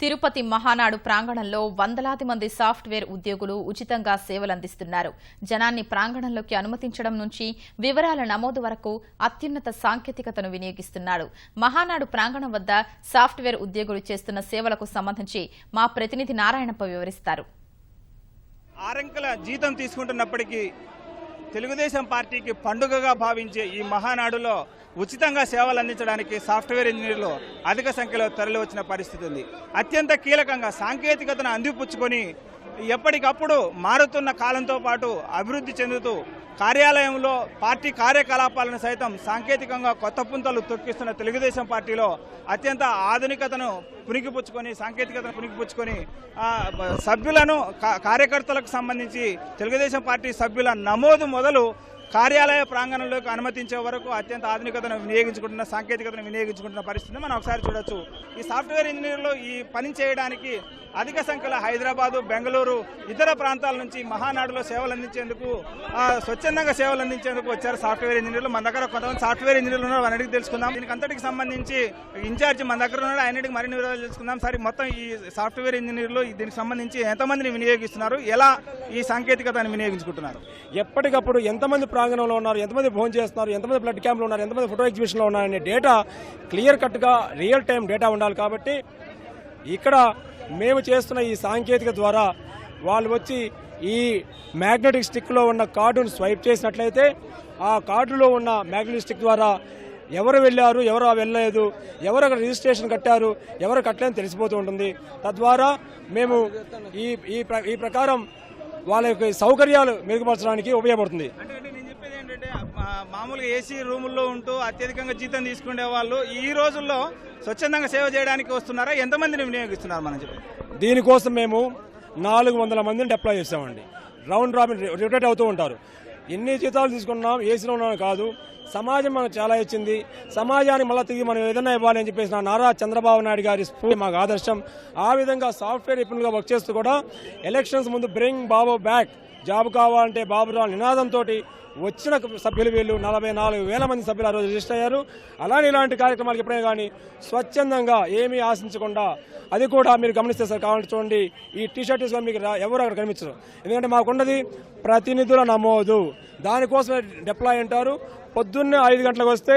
తిరుపతి మహానాడు ప్రాంగణంలో వందలాది మంది సాఫ్ట్వేర్ ఉద్యోగులు ఉచితంగా సేవలందిస్తున్నారు. జనాన్ని ప్రాంగణంలోకి అనుమతించడం నుంచి వివరాల నమోదు వరకు అత్యున్నత సాంకేతికతను వినియోగిస్తున్నారు. మహానాడు ప్రాంగణం వద్ద సాఫ్ట్వేర్ ఉద్యోగులు చేస్తున్న సేవలకు సంబంధించి మా ప్రతినిధి నారాయణప్ప వివరిస్తారు. 6 అంకెల జీతం తీసుకుంటున్నప్పటికీ తెలుగుదేశం పార్టీకి పండుగగా భావించే ఈ మహానాడులో ఉచితంగా సేవలు అందించడానికి సాఫ్ట్వేర్ ఇంజనీర్లు అధిక సంఖ్యలో తరలి వచ్చిన పరిస్థితి ఉంది. అత్యంత కీలకంగా సాంకేతికతను అందిపుచ్చుకొని ఎప్పటికప్పుడు మారుతున్న కాలంతో పాటు అభివృద్ధి చెందుతూ కార్యాలయంలో పార్టీ కార్యకలాపాలను సైతం సాంకేతికంగా కొత్త పుంతలు తొక్కిస్తున్న తెలుగుదేశం పార్టీలో అత్యంత ఆధునికతను పుణికిపుచ్చుకొని సాంకేతికతను పుణికిపుచ్చుకొని సభ్యులను కార్యకర్తలకు సంబంధించి తెలుగుదేశం పార్టీ సభ్యుల నమోదు మొదలు కార్యాలయ ప్రాంగణంలోకి అనుమతించే వరకు అత్యంత ఆధునికతను వినియోగించుకుంటున్న సాంకేతికతను వినియోగించుకుంటున్న పరిస్థితిని మనం ఒకసారి చూడొచ్చు. ఈ సాఫ్ట్వేర్ ఇంజనీర్లు ఈ పని చేయడానికి అధిక సంఖ్యలో హైదరాబాదు, బెంగళూరు, ఇతర ప్రాంతాల నుంచి మహానాడులో సేవలు అందించేందుకు స్వచ్ఛందంగా సేవలు అందించేందుకు వచ్చారు సాఫ్ట్వేర్ ఇంజనీర్లు. మన దగ్గర కొంతమంది సాఫ్ట్వేర్ ఇంజనీర్లు ఉన్నారు, వారిని తెలుసుకుందాం. దీనికి అంతటికి సంబంధించి ఇన్ఛార్జ్ మన దగ్గర ఉన్నాడు, ఆయనకి మరిన్ని వివరాలు తెలుసుకుందాం. సరే, మొత్తం ఈ సాఫ్ట్వేర్ ఇంజనీర్లు దీనికి సంబంధించి ఎంతమందిని వినియోగిస్తున్నారు, ఎలా ఈ సాంకేతికతను వినియోగించుకుంటున్నారు? ఎప్పటికప్పుడు ఎంతమంది ప్రాంగణంలో ఉన్నారు, ఎంతమంది భోజనం చేస్తున్నారు, ఎంతమంది బ్లడ్ క్యాంప్లో ఉన్నారు, ఎంతమంది ఫోటో ఎగ్జిబిషన్లో ఉన్నారనే డేటా క్లియర్ కట్గా రియల్ టైం డేటా ఉండాలి. కాబట్టి ఇక్కడ మేము చేస్తున్న ఈ సాంకేతిక ద్వారా వాళ్ళు వచ్చి ఈ మ్యాగ్నెటిక్ స్టిక్లో ఉన్న కార్డును స్వైప్ చేసినట్లయితే ఆ కార్డులో ఉన్న మ్యాగ్నెటిక్ స్టిక్ ద్వారా ఎవరు వెళ్ళారు, ఎవరు వెళ్ళలేదు, ఎవరు అక్కడ రిజిస్ట్రేషన్ కట్టారు, ఎవరు కట్టలేని తెలిసిపోతూ ఉంటుంది. తద్వారా మేము ఈ ప్రకారం వాళ్ళ యొక్క సౌకర్యాలు మెరుగుపరచడానికి ఉపయోగపడుతుంది. మామూలుగా ఏసీ రూముల్లో ఉంటూ అత్యధికంగా జీతం తీసుకునే వాళ్ళు ఈ రోజుల్లో స్వచ్ఛందంగా సేవ చేయడానికి వస్తున్నారా? ఎంతమందిని వినియోగిస్తున్నారు? మనం చెప్పి దీనికోసం మేము 400 మందిని డిప్లాయ్ చేసామండి. రౌండ్ రాబిన్ రొటేట్ అవుతూ ఉంటారు. ఎన్ని జీతాలు తీసుకున్నాం, ఏసీలో ఉన్నాం కాదు, సమాజం మనకు చాలా ఇచ్చింది. సమాజానికి మళ్ళీ తిరిగి మనం ఏదైనా ఇవ్వాలి అని చెప్పేసి నారా చంద్రబాబు నాయుడు గారి స్ఫూర్తి మాకు ఆదర్శం. ఆ విధంగా సాఫ్ట్వేర్ నిపుణులుగా వర్క్ చేస్తూ కూడా ఎలక్షన్స్ ముందు బ్రింగ్ బాబు బ్యాక్, జాబ్ కావాలంటే బాబురావు నినాదంతో వచ్చిన సభ్యులు వీళ్ళు 44,000 మంది సభ్యులు ఆ రోజు రిజిస్టర్ అయ్యారు. అలానే ఇలాంటి కార్యక్రమాలకు ఎప్పుడైనా కానీ స్వచ్ఛందంగా ఏమీ ఆశించకుండా, అది కూడా మీరు గమనిస్తే సార్, కావాలంటే చూడండి, ఈ టీషర్ట్ తీసుకొని మీకు ఎవరు అక్కడ కనిపించరు. ఎందుకంటే మాకున్నది ప్రతినిధుల నమోదు. దానికోసమే డిప్లాయ్ అంటారు. పొద్దున్నే 5 గంటలకు వస్తే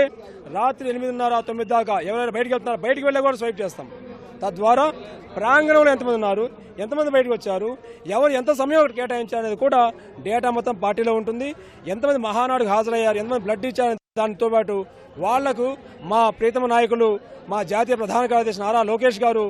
రాత్రి 8:30, 9 దాకా ఎవరైనా బయటకు వెళ్తున్నారో బయటకు వెళ్ళే కూడా స్వైప్ చేస్తాం. తద్వారా ప్రాంగణంలో ఎంతమంది ఉన్నారు, ఎంతమంది బయటకు వచ్చారు, ఎవరు ఎంత సమయం కేటాయించారు అనేది కూడా డేటా మొత్తం పార్టీలో ఉంటుంది. ఎంతమంది మహానాడుకు హాజరయ్యారు, ఎంతమంది బ్లడ్ ఇచ్చారు, దానితో పాటు వాళ్లకు మా ప్రీతమ నాయకులు, మా జాతీయ ప్రధాన కార్యదర్శి నారా లోకేష్ గారు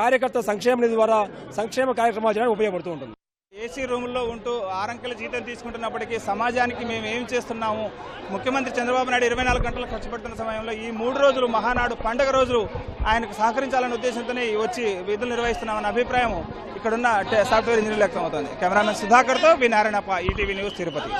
కార్యకర్త సంక్షేమ నిధి ద్వారా సంక్షేమ కార్యక్రమాలు చేయడానికి ఉపయోగపడుతూ ఉంటుంది. ఏసీ రూముల్లో ఉంటూ 6 అంకెల జీతం తీసుకుంటున్నప్పటికీ సమాజానికి మేము ఏం చేస్తున్నాము, ముఖ్యమంత్రి చంద్రబాబు నాయుడు 24 గంటలు ఖర్చు పెడుతున్న సమయంలో ఈ 3 రోజులు మహానాడు పండుగ రోజులు ఆయనకు సహకరించాలనే ఉద్దేశంతోనే వచ్చి విధులు నిర్వహిస్తున్నామన్న అభిప్రాయం ఇక్కడున్న సాఫ్ట్వేర్ ఇంజనీర్లు వ్యక్తం అవుతుంది. కెమెరామెన్ సుధాకర్తో వి నారాయణప్ప, ఈటీవీ న్యూస్, తిరుపతి.